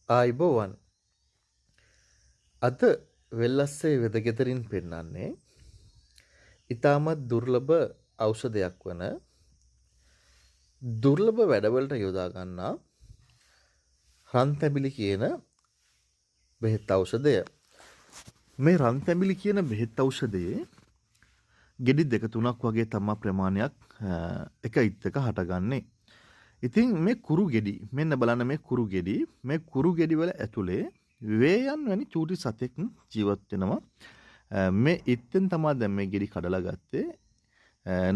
ආයිබෝවන් අද වෙල්ලස්සේ වෙදගෙදරින් පෙන්නන්නේ ඉතාමත් දුර්ලභ ඖෂධයක් වන දුර්ලභ වැඩවලට යොදා ගන්නා රන්තැඹිලි කියන බෙහෙත් ඖෂධය. මේ රන්තැඹිලි කියන බෙහෙත් ඖෂධයේ ගෙඩි දෙක තුනක් වගේ තමයි ප්‍රමාණයක් එක ඉත්තක හටගන්නේ. ඉතින් මේ කුරු ගෙඩි මෙන්න බලන්න මේ කුරු ගෙඩි වල ඇතුලේ වේයන් වැනි චූටි සතෙක් ජීවත් වෙනවා. මේ ඉත්තෙන් තමයි දැන් මේ ගෙඩි කඩලා ගත්තේ.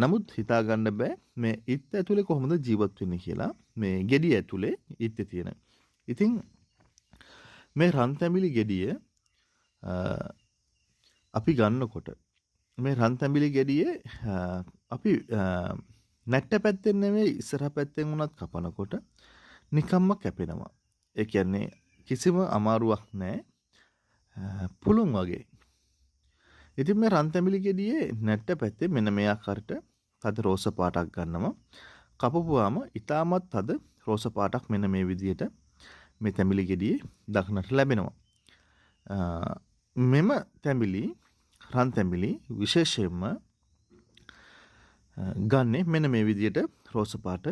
නමුත් හිතා ගන්න බෑ මේ ඉත්ත ඇතුලේ කොහොමද ජීවත් වෙන්නේ කියලා. මේ ගෙඩි ඇතුලේ ඉත්තේ තියෙන. ඉතින් මේ රන්තැඹිලි ගෙඩිය අපි ගන්නකොට මේ රන්තැඹිලි ගෙඩියේ අපි නැට්ට පැත්තෙන් නෙමෙයි ඉස්සරහ පැත්තෙන් උනත් කපනකොට නිකම්ම කැපෙනවා. ඒ කියන්නේ කිසිම අමාරුවක් නැහැ. පුළුන් වගේ. ඉතින් මේ රන්තැඹිලි ගෙඩියේ නැට්ට පැත්තේ මෙන්න මේ ආකාරයට තද රෝස පාටක් ගන්නවා. කපපුවාම ඊටමත් තද රෝස පාටක් මෙන්න මේ විදිහට මේ තැඹිලි ගෙඩියේ දක්නට ලැබෙනවා. මෙම තැඹිලි රන්තැඹිලි විශේෂයෙන්ම ගන්නෙ මෙන්න මේ විදිහට රෝස පාට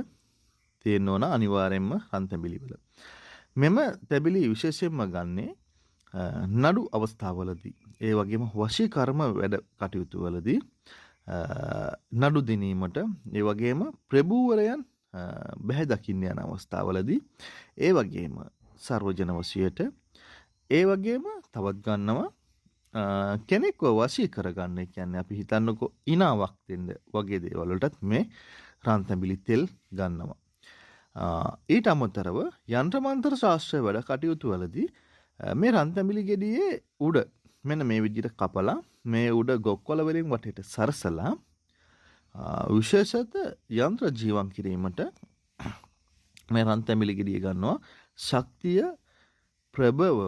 තියෙන්න ඕන අනිවාර්යෙන්ම රන්තැඹිලි වල. මෙම තැඹිලි විශේෂයෙන්ම ගන්නෙ නඩු අවස්ථාවලදී ඒ වගේම වශීකර්ම වැඩ කටයුතු වලදී නඩු දිනීමට ඒ වගේම ප්‍රභූවරයන් බැහැ දකින්න යන අවස්ථාවලදී ඒ වගේම සර්වජන වශයට ඒ වගේම තවත් ගන්නවා කෙනෙක්ව වශී කරගන්න. කියන්නේ අපි හිතන්නකො ඉනාවක් දෙන්න වගේ දේවල් වලටත් මේ රන්තැඹිලි තෙල් ගන්නවා. ඊට අමතරව යන්ත්‍ර මන්ත්‍ර ශාස්ත්‍ර වැඩ කටයුතු වලදී මේ රන්තැඹිලි ගෙඩියේ උඩ මෙන්න මේ විදිහට කපලා මේ උඩ ගොක්කොල වලින් වටේට සරසලා විශේෂත යන්ත්‍ර ජීවම් කිරීමට මේ රන්තැඹිලි ගෙඩිය ගන්නවා. ශක්තිය ප්‍රබව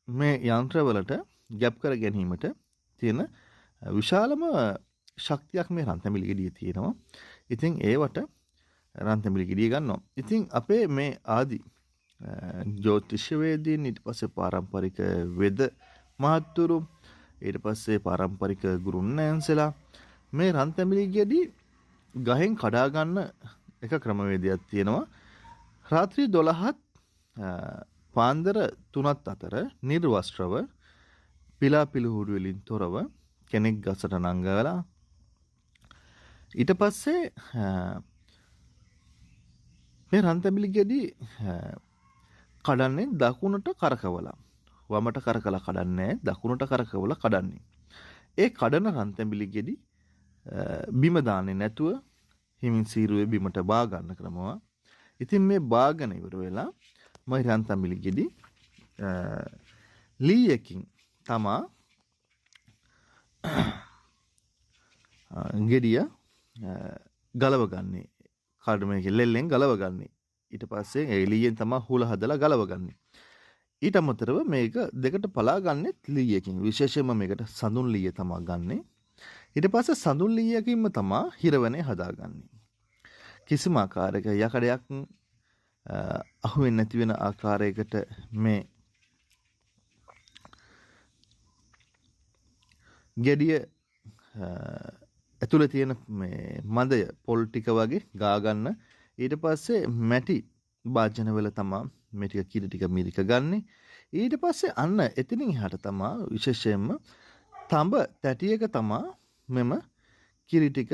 මේ යන්ත්‍රවලට ගැප් කර ගැනීමට තියෙන විශාලම ශක්තියක් මේ රන්තැඹිලි ගෙඩියේ තියෙනවා. ඉතින් ඒවට රන්තැඹිලි ගෙඩිය ගන්නවා. ඉතින් අපේ මේ ආදි ජ්‍යොතිෂ වේදීන් ඊට පස්සේ පාරම්පරික වෙද මහත්තුරු ඊට පස්සේ පාරම්පරික ගුරුන්වහන්සේලා මේ රන්තැඹිලි ගෙඩි ගහෙන් කඩා ගන්න එක ක්‍රමවේදයක් තියෙනවා. රාත්‍රී 12ත් පාන්දර 3ත් අතර නිර්වස්ත්‍රව පිලා පිළිහුඩු වලින් තොරව කෙනෙක් ගසට නංගවලා ඊට පස්සේ මේ රන්තැඹිලි ගෙඩි කඩන්නේ දකුණට කරකවලා. වමට කරකලා කඩන්නේ දකුණට කරකවලා කඩන්නේ. ඒ කඩන රන්තැඹිලි ගෙඩි බිම දාන්නේ නැතුව හිමින් සීරුවේ බිමට බා ගන්න ක්‍රමවා. ඉතින් මේ බාගෙන ඉවර වෙලා මයි රන්තැඹිලි ගෙඩි ලීයකින් තමා ගෙඩිය ගලව ගන්නේ. කඩමේ කෙල්ලෙන් ගලව ගන්නේ. ඊට පස්සේ එළියෙන් තමයි හුල හදලා ගලව ගන්නේ. ඊට අමතරව මේක දෙකට පලා ගන්නෙත් ලීයකින්. විශේෂයෙන්ම මේකට සඳුන් ලීය තමයි ගන්නෙ. ඊට පස්සේ සඳුන් ලීයකින්ම තමයි හිරවනේ හදාගන්නේ. කිසිම ආකාරයක යකඩයක් අහුවෙන්නේ නැති වෙන ආකාරයකට මේ ගෙඩිය ඇතුලේ තියෙන මේ මදය පොල් ටික වගේ ගා ගන්න. ඊට පස්සේ මැටි භාජන වල තමයි මේ ටික කිරි ටික මිරික ගන්නෙ. ඊට පස්සේ අන්න එතනින් එහාට තමයි විශේෂයෙන්ම තඹ තැටියක තමයි මෙම කිරි ටික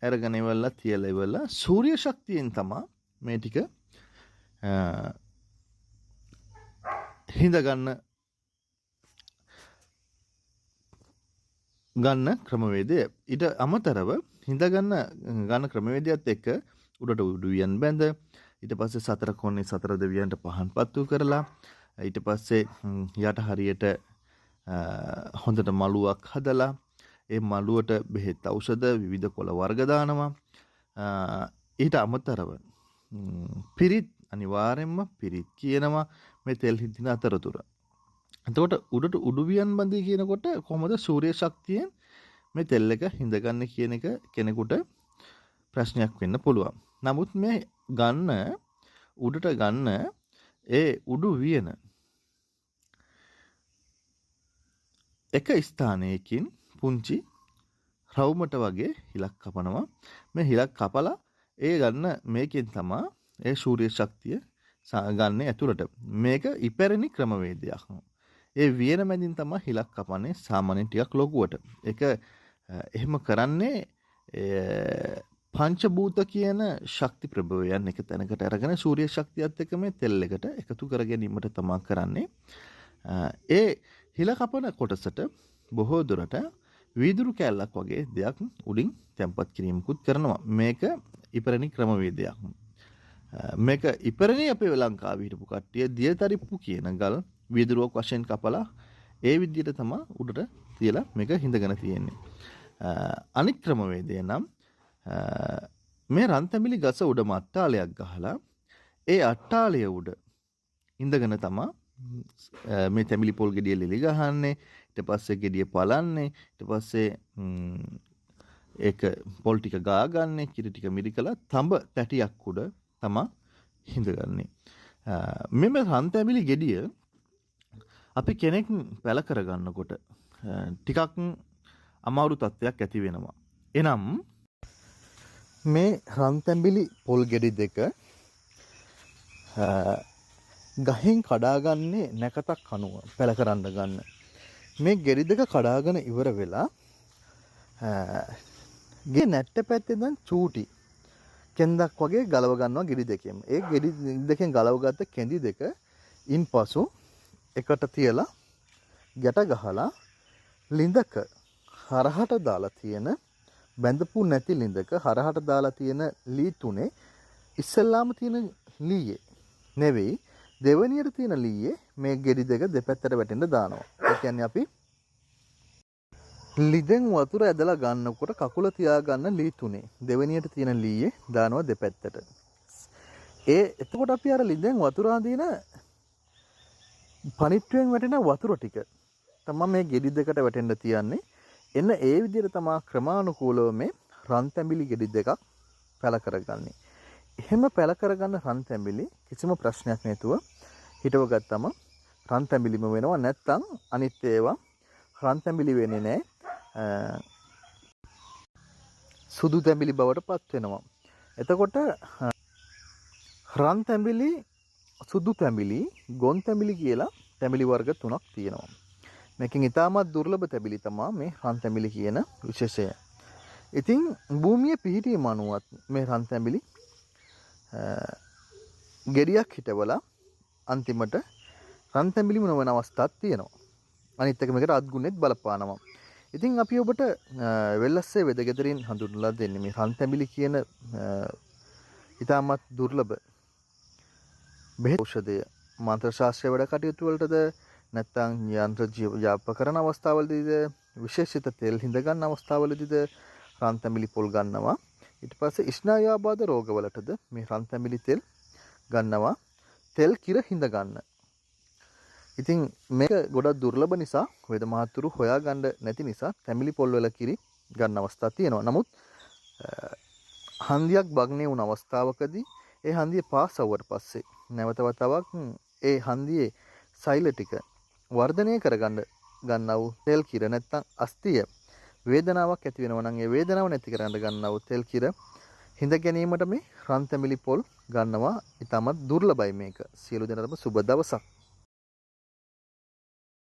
අරගෙන ඉවරලා තියලා ඉවරලා සූර්ය ශක්තියෙන් තමයි මේ ටික හිඳ ගන්න ක්‍රමවේදය. ඊට අමතරව හිඳ ගන්න ක්‍රමවේදයත් එක්ක උඩට උඩුවියන් බැඳ ඊට පස්සේ සතර කොනේ සතර දෙවියන්ට පහන් පත්තු කරලා ඊට පස්සේ යට හරියට හොඳට මලුවක් හදලා ඒ මලුවට බෙහෙත් ඖෂධ විවිධ කොළ වර්ග දානවා. ඊට අමතරව පිරිත් අනිවාර්යෙන්ම පිරිත් කියනවා මේ තෙල් හිඳින අතරතුර. එතකොට උඩට උඩුවියන් බඳී කියනකොට කොහොමද සූර්ය ශක්තියෙන් මේ තෙල් එක හිඳගන්නේ කියන එක කෙනෙකුට ප්‍රශ්නයක් වෙන්න පුළුවන්. නමුත් මේ ගන්න උඩට ගන්න ඒ උඩු වියන එක ස්ථානයකින් පුංචි රවුමට වගේ හිලක් කපනවා. මේ හිලක් කපලා ඒ ගන්න මේකෙන් තමයි ඒ සූර්ය ශක්තිය ගන්න ඇතුළට. මේක ඉපැරණි ක්‍රමවේදයක්. ඒ වියන මැදින් තමයි හිලක් කපන්නේ සාමාන්‍යයෙන් ටිකක් ලොකුවට. ඒක එහෙම කරන්නේ පංචභූත කියන ශක්ති ප්‍රභවයන් එක තැනකට අරගෙන සූර්ය ශක්තියත් එක්ක මේ තෙල් එකට එකතු කර ගැනීමට තමයි කරන්නේ. ඒ හිල කපන කොටසට බොහෝ දුරට වීදුරු කෑල්ලක් වගේ දෙයක් උඩින් තැම්පත් කිරීමකුත් කරනවා. මේක ඉපැරණි ක්‍රමවේදයක්. මේක ඉපැරණි අපේ ලංකාවේ හිටපු කට්ටිය දියතරිප්පු කියන ගල් වීදුරුවක් වශයෙන් කපලා ඒ විදිහට තමයි උඩට තියලා මේක හිඳගෙන තියෙන්නේ. අනිත් ක්‍රමවේදය නම් මේ රන්තැඹිලි ගස උඩම අට්ටාලයක් ගහලා ඒ අට්ටාලය උඩ ඉඳගෙන තමයි මේ තැඹිලි පොල් ගෙඩිය ලෙලි ගහන්නේ. ඊට පස්සේ ගෙඩිය පලන්නේ. ඊට පස්සේ ඒක පොල් ටික ගාගන්නේ. කිරි ටික මිරිකලා තඹ පැටියක් උඩ තමයි හිඳගන්නේ. මෙම රන්තැඹිලි ගෙඩිය අපි කෙනෙක් පැල කරගන්නකොට ටිකක් අමාරු තත්ත්වයක් ඇති වෙනවා. එනම් මේ රන්තැඹිලි පොල් ගෙඩි දෙක ගහෙන් කඩාගන්නේ නැකතක් අනුව පැල කරන්න ගන්න. මේ ගෙඩි දෙක කඩාගෙන ඉවර වෙලා ගේ නැට්ට පැත්තේ දැන් චූටි කෙන්දක් වගේ ගලව ගන්නවා ගෙඩි දෙකෙන්. ඒ ගෙඩි දෙකෙන් ගලවගත්ත කෙඳි දෙක ඉන්පසු එකට තියලා ගැට ගහලා ලිඳක හරහට දාලා තියෙන බැඳපු නැති ලිඳක හරහට දාලා තියෙන ලී තුනේ ඉස්සෙල්ලාම තියෙන ලීයේ නෙවෙයි දෙවනියට තියෙන ලීයේ මේ ගෙඩි දෙක දෙපැත්තට වැටෙන්න දානවා. ඒ කියන්නේ අපි ලිඳෙන් වතුර ඇදලා ගන්නකොට කකුල තියාගන්න ලී තුනේ දෙවනියට තියෙන ලීයේ දානවා දෙපැත්තට. එතකොට අපි අර ලිඳෙන් වතුර අඳින පනිට්ටුවෙන් වැටෙන වතුර ටික තමයි මේ ගෙඩි දෙකට වැටෙන්න තියන්නේ. එන්න ඒ විදිහට තමයි ක්‍රමානුකූලව මේ රන්තැඹිලි ගෙඩි දෙකක් පැල කරගන්නේ. එහෙම පැල කරගන්න රන්තැඹිලි කිසිම ප්‍රශ්නයක් නැතුව හිටව ගත්තම රන්තැඹිලිම වෙනවා. නැත්තම් අනිත් ඒවා රන්තැඹිලි වෙන්නේ නැහැ. සුදු තැඹිලි බවට පත් වෙනවා. එතකොට රන්තැඹිලි, සුදු තැඹිලි, ගොන් තැඹිලි කියලා තැඹිලි වර්ග තුනක් තියෙනවා. මේකෙන් ඉතාමත් දුර්ලභ තැඹිලි තමයි මේ රන්තැඹිලි කියන විශේෂය. ඉතින් භූමියේ පිහිටීම අනුවත් මේ රන්තැඹිලි ගෙඩියක් හිටවලා අන්තිමට රන්තැඹිලි නොවන අවස්ථාවක් තියෙනවා. අනිත් එක මේකට අත්ගුණෙත් බලපානවා. ඉතින් අපි ඔබට වෙල්ලස්සේ වෙදගෙදරින් හඳුන්වලා දෙන්නේ මේ රන්තැඹිලි කියන ඉතාමත් දුර්ලභ බෙහෙත් ඖෂධය මන්ත්‍ර ශාස්ත්‍රීය වැඩ කටයුතු වලටද නැත්නම් යන්ත්‍ර ජීවපකරන අවස්ථාවලදීද විශේෂිත තෙල් හිඳ ගන්න අවස්ථාවලදීද රන්තැඹිලි පොල් ගන්නවා. ඊට පස්සේ ස්නායුආබාධ රෝගවලටද මේ රන්තැඹිලි තෙල් ගන්නවා. තෙල් කිර හිඳ ගන්න. ඉතින් මේක ගොඩක් දුර්ලභ නිසා වේද මහතුරු හොයාගන්න නැති නිසා තැඹිලි පොල් වල කිරි ගන්න අවස්ථා තියෙනවා. නමුත් හන්දියක් භග්නේ වුණ අවස්ථාවකදී ඒ හන්දිය පාස් වුවට පස්සේ නැවත වතාවක් ඒ හන්දියේ සෛල ටික වර්ධනය කරගන්න ගන්නා වූ තෙල් කිර නැත්නම් අස්තිය වේදනාවක් ඇති වෙනවා නම් ඒ වේදනාව නැති කරගන්න ගන්නා වූ තෙල් කිර හිඳ ගැනීමට මේ රන්තැඹිලි පොල් ගන්නවා. ඊටමත් දුර්ලභයි මේක. සියලු දෙනාටම සුබ දවසක්.